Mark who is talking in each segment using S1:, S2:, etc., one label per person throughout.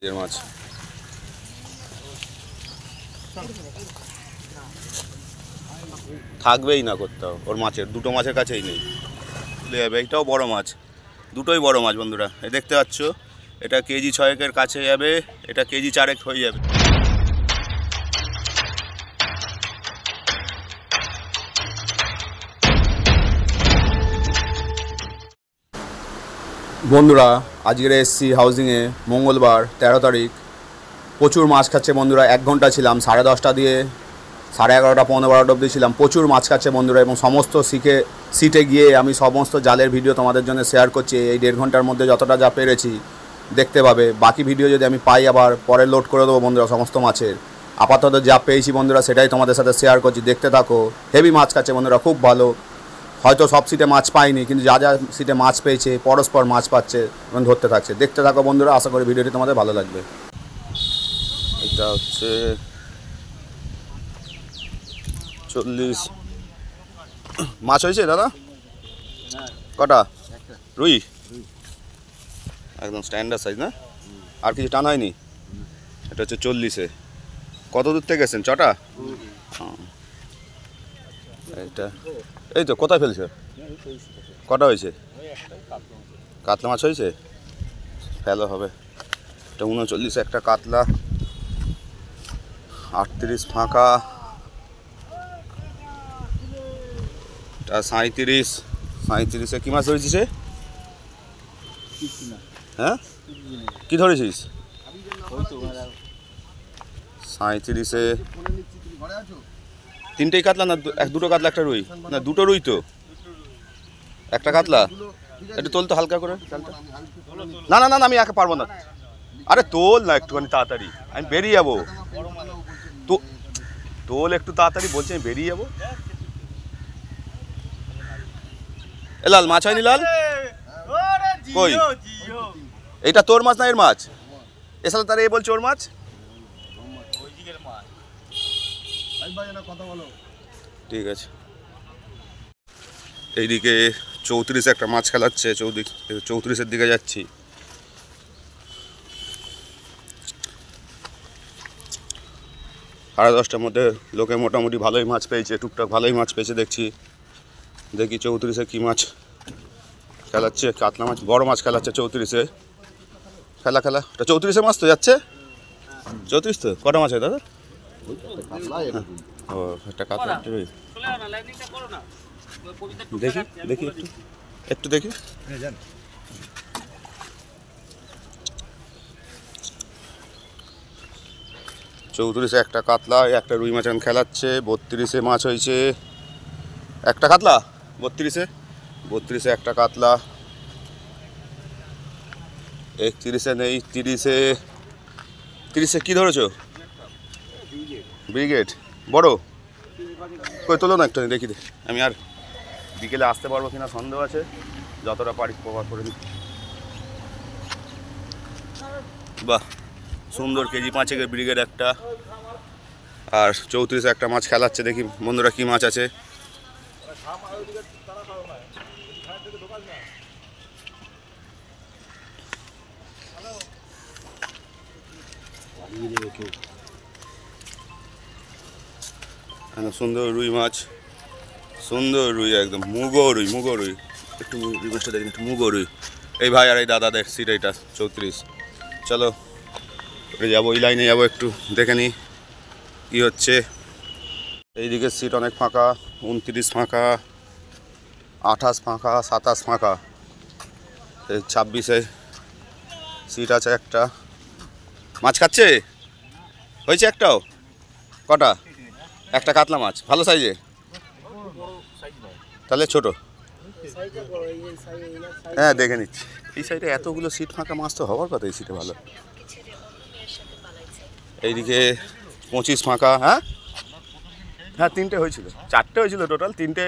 S1: এর মাছ থাকবেই না কোথাও, ওর মাছের দুটো মাছের কাছেই নেই। এইটাও বড় মাছ, দুটোই বড় মাছ বন্ধুরা। এই দেখতে পাচ্ছ, এটা কেজি 6 কাছে যাবে, এটা কেজি 4 হয়ে যাবে। বন্ধুরা আজকের এসছি হাউজিংয়ে, মঙ্গলবার 13 তারিখ। প্রচুর মাছ খাচ্ছে বন্ধুরা। 1 ঘন্টা ছিলাম, 10:30 দিয়ে 11:30 পৌনে 12 অবধি ছিলাম। প্রচুর মাছ খাচ্ছে বন্ধুরা, এবং সমস্ত সিটে গিয়ে আমি সমস্ত জালের ভিডিও তোমাদের জন্য শেয়ার করছি। এই 1.5 ঘন্টার মধ্যে যতটা যা পেরেছি দেখতে পাবে। বাকি ভিডিও যদি আমি পাই আবার পরে লোড করে দেবো বন্ধুরা সমস্ত মাছের। আপাতত যা পেয়েছি বন্ধুরা সেটাই তোমাদের সাথে শেয়ার করছি, দেখতে থাকো। হেভি মাছ খাচ্ছে বন্ধুরা, খুব ভালো। হয়তো সব সিটে মাছ পাইনি, কিন্তু যা যা সিটে মাছ পেয়েছে পরস্পর মাছ পাচ্ছে এবং ধরতে থাকছে। দেখতে থাকো বন্ধুরা, আশা করি ভিডিওটি তোমাদের ভালো লাগবে। এটা হচ্ছে 40 মাছ হয়েছে দাদা। কটা? রুই একদম স্ট্যান্ডার্ড সাইজ না, আর কিছু টান হয়নি। এটা হচ্ছে 40-এ। কত দূর থেকে গেছেন? ছটা। এইটা এই তো কোথায় ফেলছে? কটা হয়েছে? কাতলা মাছ হয়েছে, ফেলো হবে। এটা 39 একটা কাতলা, 38 ফাঁকা, এটা 37-এ কি মাছ ধরেছিস? হ্যাঁ কি ধরেছিস? 37-এ 3টেই কাতলা না দুটো কাতলা একটা রুই? না দুটো রুই তো, একটা কাতলা। একটু তোল তো হালকা করে। না না না আমি একা পারবো না। আরে তোল না একটুখানি তাড়াতাড়ি, আমি বেরিয়ে যাবো। তো তোল একটু তাড়াতাড়ি, বলছি আমি বেরিয়ে যাবো। এ লাল মাছ হয়নি? লাল কই? এইটা তোর মাছ না এর মাছ? এ সাথে তারা এ বলছে ওর মাছ। ঠিক আছে। এইদিকে 34 একটা মাছ খেলাচ্ছে, 34-এর দিকে যাচ্ছি। সাড়ে 10টার মধ্যে লোকে মোটামুটি ভালোই মাছ পেয়েছে, টুকটাক ভালোই মাছ পেয়েছে দেখছি। দেখি 34-এ কী মাছ খেলাচ্ছে। কাতলা মাছ, বড় মাছ খেলাচ্ছে 34-এ। খেলা এটা 34-এ মাছ তো যাচ্ছে। 34 তো কটা মাছ হয় দাদা? ও একটা কাতলা, দেখি দেখি একটু দেখি। 34-এ একটা কাতলা, একটা রুই মাছ এখন খেলাচ্ছে। 32-এ মাছ হয়েছে একটা কাতলা। 32-এ একটা কাতলা। 31-এ নেই। 30-এ কি ধরেছো? ব্রিগেড বড়। কই তোলো না একটু দেখি। আমি আর বিকেলে আসতে পারবো কিনা সন্দেহ আছে, যতটা পারি কভার করে নিই। বাহ সুন্দর, কেজি 5 ব্রিগেড একটা। আর 34-এ একটা মাছ খেলাচ্ছে, দেখি বন্ধুরা কি মাছ আছে। সুন্দর রুই মাছ, সুন্দর রুই, একদম মুগো রুই। একটু রুই মাছটা দেখি, একটু মুগো রুই। এই ভাই আর এই দাদাদের সিট এইটা 34। চলো যাবো, এই লাইনে যাবো, একটু দেখে নিই কী হচ্ছে। এইদিকে সিট অনেক ফাঁকা, 29 ফাঁকা, 28 ফাঁকা, 27 ফাঁকা। এই 26-এ সিট আছে একটা। মাছ খাচ্ছে হয়েছে একটাও? কটা? একটা কাতলা মাছ ভালো সাইজে, তাহলে ছোট। হ্যাঁ দেখে নিচ্ছি। এই সাইডে এতগুলো সিট ফাঁকা, মাছ তো হওয়ার কথা এই সিটে ভালো। এইদিকে 25 ফাঁকা। হ্যাঁ 3টে হয়েছিল, 4টে হয়েছিল টোটাল। 3টে,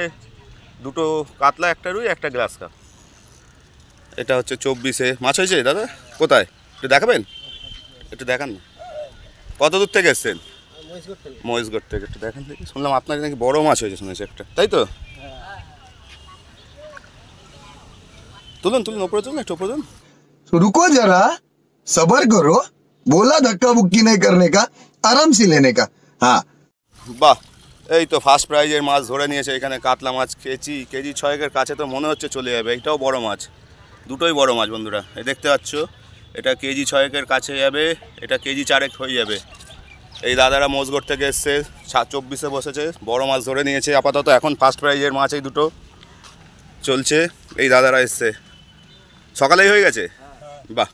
S1: 2টো কাতলা, একটা রুই, একটা গ্লাস কাপ। এটা হচ্ছে 24-এ মাছ হয়েছে দাদা। কোথায় একটু দেখাবেন? একটু দেখান না। কত দূর থেকে এসছেন? মহেশগড় থেকে। একটু দেখান দেখি। শুনলাম আপনার নাকি বড় মাছ হয়েছে শুনেছি একটা, তাই তো? তুলুন ওপরে তুলুন, একটু ওপরে তুলুন।
S2: रुको जरा सबर करो। बोला धक्का बुक्की नहीं करने का, आराम से लेने का। हाँ
S1: বাহ, এই তো ফার্স্ট প্রাইজের মাছ ধরে নিয়েছে এখানে। কাতলা মাছ কেজি 6-এর কাছে তো মনে হচ্ছে চলে যাবে। এইটাও বড় মাছ, দুটোই বড় মাছ বন্ধুরা। এই দেখতে পাচ্ছ, এটা কেজি 6-এর কাছে যাবে, এটা কেজি 4 হয়ে যাবে। এই দাদারা মোজগড় থেকে এসছে, 24-এ বসেছে, বড় মাছ ধরে নিয়েছে আপাতত। এখন ফার্স্ট প্রাইজের মাছ এই দুটো চলছে। এই দাদারা এসছে, সকালেই হয়ে গেছে। বাহ,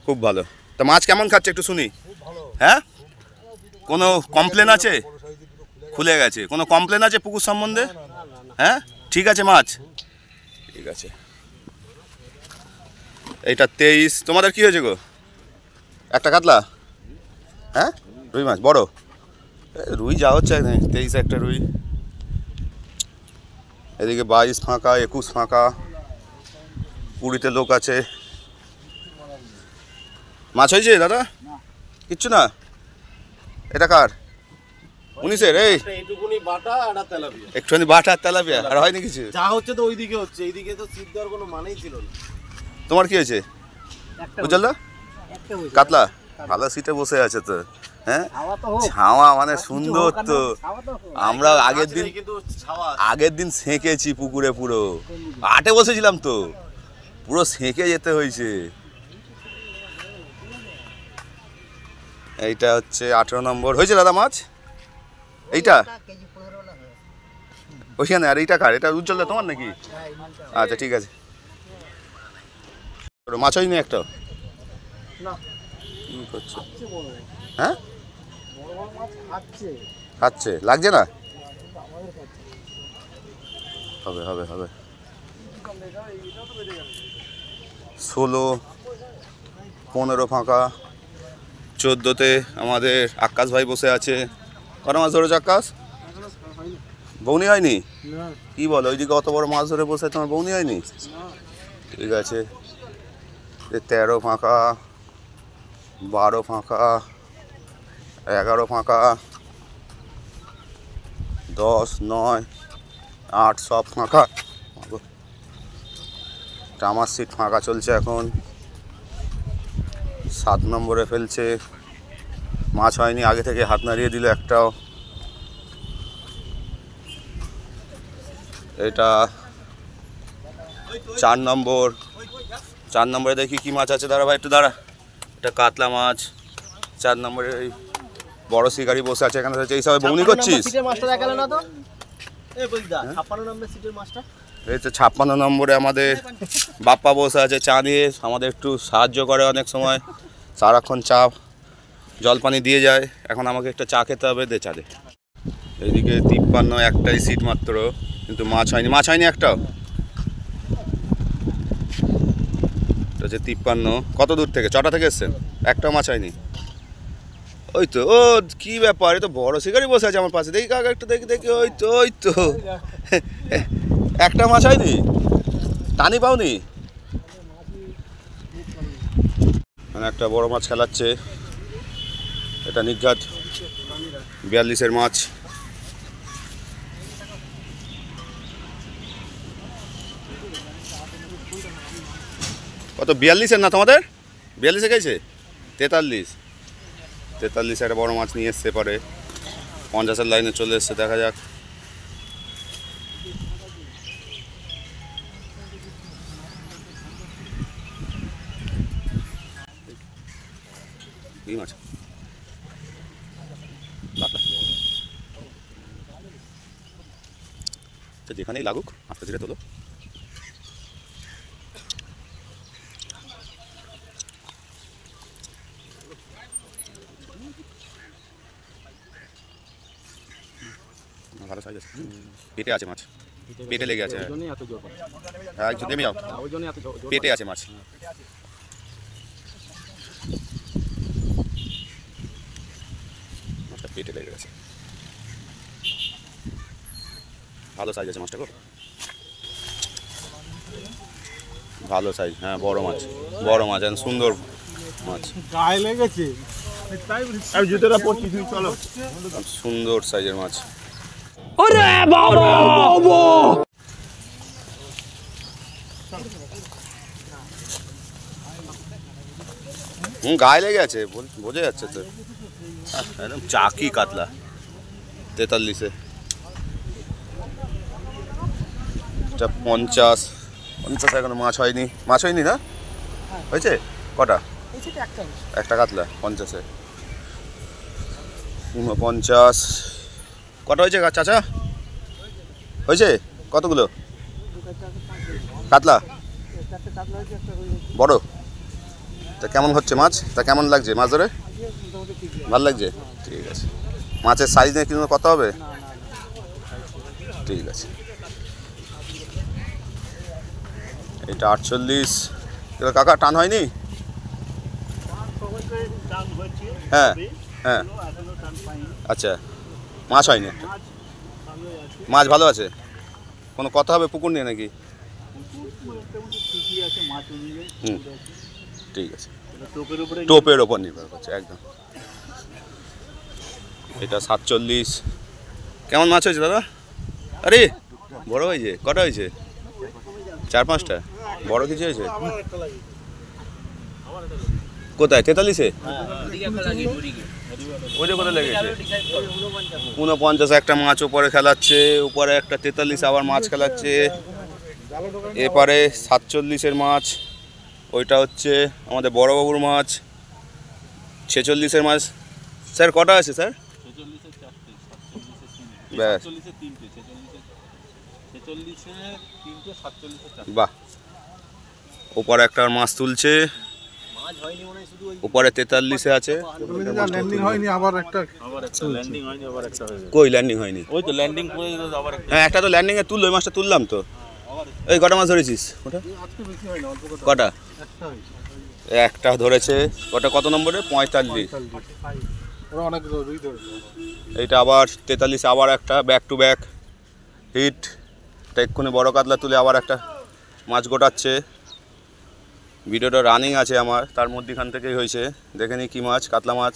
S1: খুব ভালো। তা মাছ কেমন খাচ্ছে একটু শুনি। হ্যাঁ, কোনো কমপ্লেন আছে? খুলে গেছে, কোনো কমপ্লেন আছে পুকুর সম্বন্ধে? হ্যাঁ, ঠিক আছে মাছ, ঠিক আছে। এইটা 23। তোমাদের কি হয়েছে গো? একটা কাতলা? হ্যাঁ, রুই মাছ বড়। রুই যা হচ্ছে 23 একটা রুই। এদিকে 22 ফাঁকা, 21 ফাঁকা, 20-তে লোক আছে। মাছ হয়েছে দাদা? কিচ্ছু না। এটা কার? 19-এর? এই
S3: এইটুকুনি বাটা আর তেলাপিয়া,
S1: একটুখানি বাটা আর তেলাপিয়া, আর হয়নি কিছু?
S3: যা হচ্ছে তো ওইদিকে হচ্ছে, এইদিকে তো সিদ্ধ দেওয়ার কোনো মানেই ছিল না।
S1: তোমার কি হয়েছে বুঝল? কাতলা ভালো সিটে বসে আছে তো। হ্যাঁ, ছাওয়া মানে সুন্দর তো। আমরা আগের দিন সেঁকেছি পুকুরে, পুরো আটে বসেছিলাম তো, পুরো সেঁকে যেতে হয়েছে। এইটা হচ্ছে 18 নম্বর হয়েছে দাদা মাছ। এইটা ওইখানে। আর এইটা কার? এটা উজ্জ্বল দা তোমার নাকি? আচ্ছা ঠিক আছে। মাছ হয়নি একটা? কি করছে? হ্যাঁ, খাচ্ছে, লাগছে না? হবে হবে হবে। 16, 15 ফাঁকা, 14-তে আমাদের আকাশ ভাই বসে আছে। কত মাছ ধরেছে আকাশ? বৌনি হয়নি? কি বলো, ওইদিকে অত বড় মাছ ধরে বসে তোমার বৌনি হয়নি? ঠিক আছে। 13 ফাঁকা, 12 ফাঁকা, 11 ফাঁকা, 10, 9, 8 সব ফাঁকা। টামার সিট ফাঁকা চলছে এখন। 7 নম্বরে ফেলছে, মাছ হয়নি, আগে থেকে হাত নাড়িয়ে দিল একটাও। এটা 4 নম্বর। 4 নম্বরে দেখি কি মাছ আছে। দাঁড়া ভাই একটু দাঁড়া। এটা কাতলা মাছ। 4 নম্বরে এই বড় শিকারি বসে আছে এখানে। এই সবাই বৌনি করছিস? এই তো 56 নম্বরে আমাদের বাপ্পা বসে আছে চা নিয়ে। আমাদের একটু সাহায্য করে অনেক সময়, সারাক্ষণ চা জল পানি দিয়ে যায়। এখন আমাকে একটা চা খেতে হবে, দে চা দে। এইদিকে 53, একটাই সিট মাত্র, কিন্তু মাছ হয়নি। মাছ হয়নি একটাও। এটা হচ্ছে 53। কত দূর থেকে? 6টা থেকে এসছেন, একটাও মাছ হয়নি। ওই তো, ও কি ব্যাপার, এ তো বড় শিকারি বসে আছে আমার পাশে। দেখি কাকা একটু দেখি দেখি। ওই তো ওই তো, একটা মাছ হয়নি? টানি পাওনি? মানে একটা বড় মাছ খেলাচ্ছে। এটা নিঘাত 42-এর মাছ। কত 42-এর না তোমাদের? 42-এ গেছে? 43 একটা বড় মাছ নিয়ে এসছে পরে। 50-এর লাইনে চলে এসছে, দেখা যাক। কি মাছ? যেখানেই লাগুক আস্তে ধীরে তোলো। ভালো সাইজ আছে, পেটে আছে মাছ, পেটে লেগে আছে। হ্যাঁ একটু নেমে যাও, পেটে আছে মাছ। মাছটা পেটে লেগে গেছে। ভালো সাইজ আছে মাছটা গো, ভালো সাইজ। হ্যাঁ বড় মাছ, বড় মাছ, সুন্দর মাছ।
S3: গায়ে লেগেছে,
S1: জুতোটা পড়ছি, চলো। সুন্দর সাইজের মাছ।
S4: ওরে বাবা বাবা,
S1: গায়ে লেগে আছে, বোঝা যাচ্ছে তো। একদম চাকি কাতলা 43-এ। এটা 50 এখনো মাছ হয়নি না? হয়েছে কটা? একটা কাতলা 50-এ। 49 কটা হয়েছে চাচা? হয়েছে কতগুলো কাতলা? বড়? তা কেমন হচ্ছে মাছ? তা কেমন লাগছে মাছ ধরে? ভালো লাগছে, ঠিক আছে। মাছের সাইজ নিয়ে কিন্তু কত হবে? ঠিক আছে। এটা 48। কাকা টান হয়নি? হ্যাঁ হ্যাঁ, আচ্ছা। মাছ হয়নি, মাছ ভালো আছে। কোনো কথা হবে পুকুর নিয়ে নাকি? হুম, ঠিক আছে। টোপের ওপর নির্ভর করছে একদম। এটা 47। কেমন মাছ হয়েছে দাদা? আরে বড় হয়েছে, কটা হয়েছে? 4-5টা। বড় কিছু হয়েছে? কোথায়? 43-এ? ওই যে কোথায় লেগেছে? 49 একটা মাছ উপরে খেলাচ্ছে, উপরে একটা 43 আবার মাছ খেলাচ্ছে, এপারে 47-এর মাছ। ওইটা হচ্ছে আমাদের বড়বাবুর মাছ, 46-এর মাছ। স্যার কটা আছে স্যার? ব্যাস, বাহ। ওপরে একটা মাছ তুলছে, উপরে 43-এ আছে। কই ল্যান্ডিং হয়নি?
S3: ওই তো ল্যান্ডিং করে আবার
S1: হ্যাঁ, একটা তো ল্যান্ডিংয়ে তুললো, ওই মাছটা তুললাম তো। এই কটা মাছ ধরেছিস? ওটা কটা? একটা ধরেছে। ওটা কত নম্বরে? 45। এইটা আবার 43, আবার একটা ব্যাক টু ব্যাক হিট। এটা এক্ষুনি বড় কাতলা তুলে আবার একটা মাছ গোটাচ্ছে। ভিডিওটা রানিং আছে আমার, তার মধ্যেখান থেকেই হয়েছে। দেখে নি কী মাছ? কাতলা মাছ।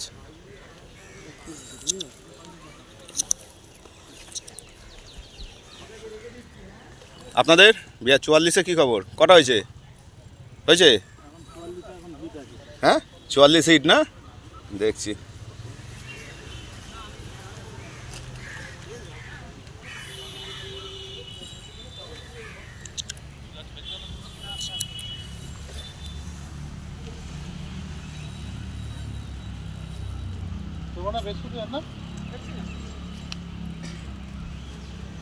S1: আপনাদের 44-এ কী খবর? কটা হয়েছে? হয়েছে? হ্যাঁ, 44 হিট না? দেখছি।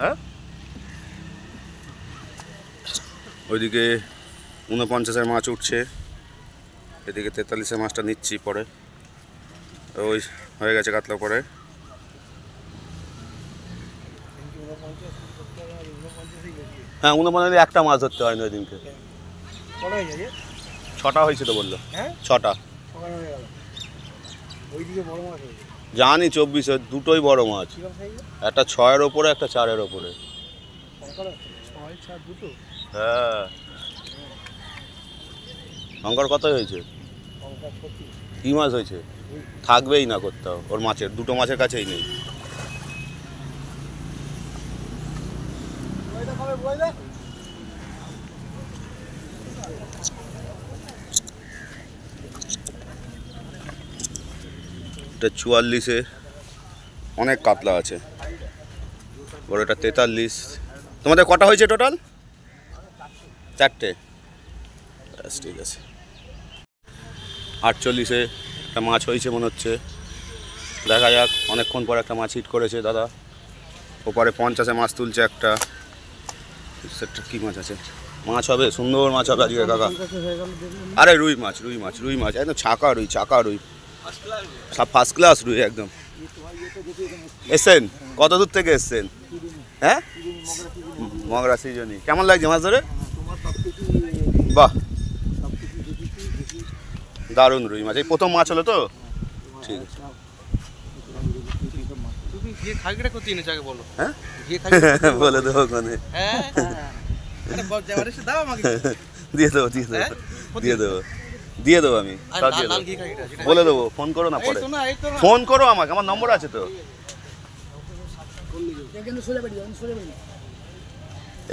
S1: হ্যাঁ, ওইদিকে 49-এর মাছ উঠছে, এদিকে 43-এর মাছটা নিচ্ছি পরে। ওই হয়ে গেছে কাতলা পরে। হ্যাঁ, 49 একটা মাছ ধরতে হয়নি ওই দিনকে। 6টা হয়েছে তো বললো। 6টা জানি। 24 দুটোই বড় মাছ, একটা 6-এর ওপরে, একটা 4-এর ওপরে। হ্যাঁ, শঙ্কর কত হয়েছে? কি মাছ হয়েছে? থাকবেই না কোথাও ওর মাছের, দুটো মাছের কাছেই নেই। এটা 44-এ অনেক কাতলা আছে, বড় এটা 43। তোমাদের কটা হয়েছে টোটাল? 4টে, ব্যাস ঠিক আছে। 48-এ একটা মাছ হয়েছে মনে হচ্ছে, দেখা যাক। অনেকক্ষণ পর একটা মাছ হিট করেছে দাদা। ওপারে 50-এ মাছ তুলছে একটা। সেটা কী মাছ আছে? মাছ হবে, সুন্দর মাছ হবে আজকে কাকা। আরে রুই মাছ, রুই মাছ, রুই মাছ একদম চাকা রুই, চাকা রুই, ফার্স্ট ক্লাস রুই একদম। এসছেন? কত দূর থেকে এসছেন? হ্যাঁ, মগরা সিজনই। কেমন লাগছে মাছ ধরে? বাহ, দারুণ রুই মাছ। এই প্রথম মাছ হলো তো? ঠিক আছে। হ্যাঁ, বলে দেবো কোনে। দিয়ে দেবো, দিয়ে দেবো, দিয়ে দেবো, দিয়ে দেবো আমি, সব দিয়ে দেবো, বলে দেবো। ফোন করো না পরে, ফোন করো আমাকে, আমার নম্বর আছে তো।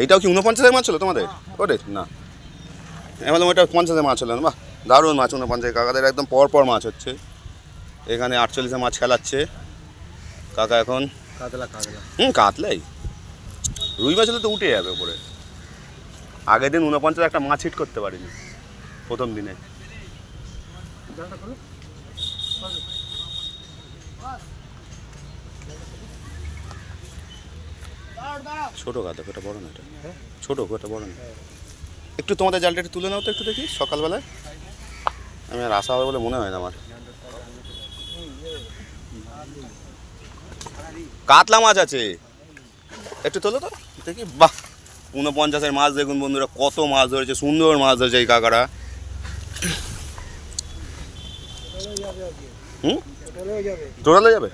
S1: এইটাও কি 49-এর মাছ হলো তোমাদের? ওরে না, আমি বললাম ওইটা 50-এর মাছ হলো না। বাহ, দারুণ মাছ 49 কাকাদের একদম পর পর মাছ হচ্ছে। এখানে 48-এ মাছ খেলাচ্ছে কাকা এখন।
S3: কাতলা
S1: কাতলাই রুই মাছ হলে তো উঠে যাবে উপরে। আগের দিন 49 একটা মাছ হিট করতে পারিনি প্রথম দিনে। ছোট কাতলা, ওটা বড় না, এটা ছোট, ওটা বড় না। একটু তোমাদের জালটা একটু তুলে নাও তো একটু দেখি সকালবেলায়। আমি আর আসা হবে বলে মনে হয় না আমার। কাতলা মাছ আছে, একটু তোলো তো দেখি। বাহ, 49-এর মাছ দেখুন বন্ধুরা, কত মাছ ধরেছে, সুন্দর মাছ ধরেছে এই কাকারা। টোটালে যাবে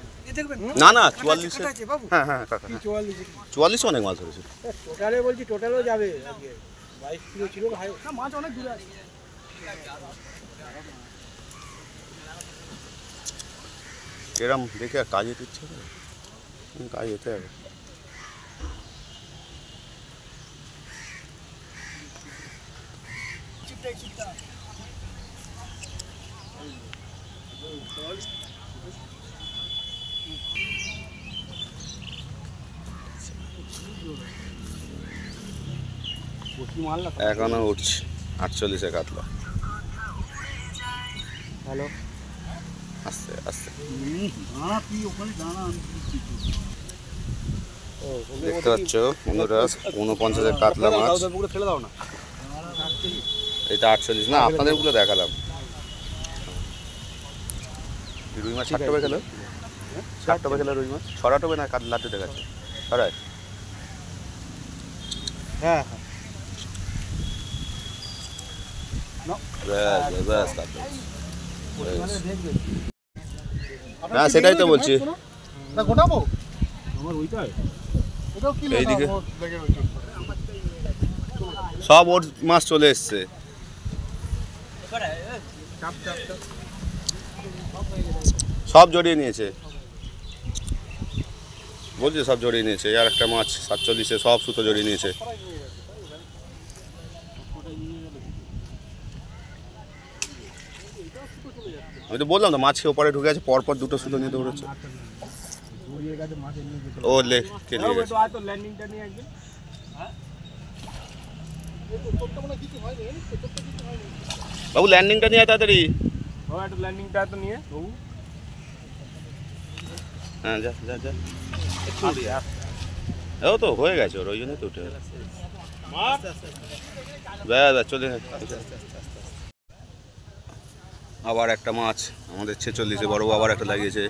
S1: না না 44, হ্যাঁ হ্যাঁ কাকা 44 অনেক মাছ ধরেছে।
S4: টোটালে বলছি, টোটালও যাবে। 22 কিলো ছিল ভাই, মাছ অনেক দূরে আছে।
S1: এরম দেখে আর কাজ যেতে ইচ্ছে করে, কাজ যেতে হবে। এখনো উঠছে 48-এ কাতলা।
S4: হ্যালো,
S1: আস্তে আস্তে দেখতে পাচ্ছ বন্ধুরা 49-এর কাতলা মাছ।
S3: ফেলে দাও না,
S1: এটা 48 না, আপনাদের গুলো দেখালাম। রুই মাছ 60 টাকা খেলো, 60 টাকা খেলো রুই মাছ। ছড়া টবে না কাতলাতে দেখাচ্ছে ছড়ায়।
S4: হ্যাঁ
S1: হ্যাঁ সেটাই তো বলছি।
S4: গোটাবো আমার ওইটাই, ওটাও কি
S1: এইদিকে সব ওর মাছ চলে এসছে। সব জড়িয়ে নিয়েছে বলছে, সব জড়িয়ে নিয়েছে। আর একটা মাছ 47-এ সব সুতো জড়িয়ে নিয়েছে। আমি তো বললাম তো মাছকে ওপারে ঢুকে আছে, পরপর দুটো সুতো নিয়ে দৌড়েছে। ও লে কে নিয়ে গেছে। বাবু ল্যান্ডিংটা নিয়ে তাড়াতাড়ি।
S4: ল্যান্ডিংটা তো নিয়ে বাবু।
S1: হ্যাঁ যা যা যা, ও তো হয়ে গেছে ওর, ওই জন্যই তো উঠে গেছে। চলে আবার একটা মাছ আমাদের 46-এ বড় আবার একটা লাগিয়েছে।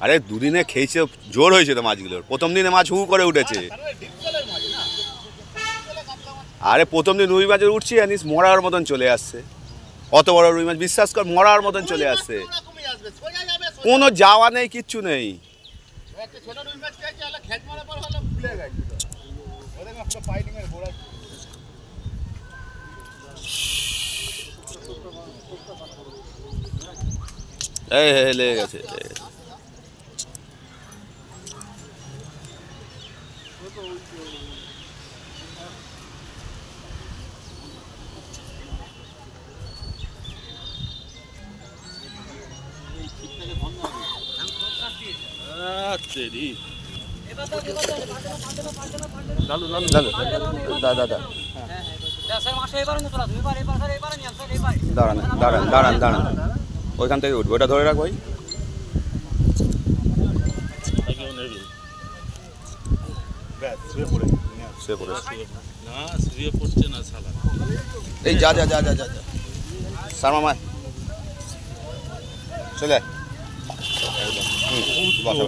S1: আরে দুদিনে খেয়েছে, জোর হয়েছে তো মাছগুলোর। প্রথম দিনে মাছ হু করে উঠেছে। আরে প্রথম দিন রুই মাছের উঠছি জানিস মরার মতন চলে আসছে। অত বড় রুই মাছ বিশ্বাস কর মরার মতন চলে আসছে, কোনো যাওয়া নেই, কিচ্ছু নেই। এই লেগে গেছে, দাঁড়ান দাঁড়ান দাঁড়ান দাঁড়ান, ওইখান থেকে উঠবো, ওটা ধরে রাখ ভাই। এই যা যা যা যা যা সারমা মায় চলে বসা।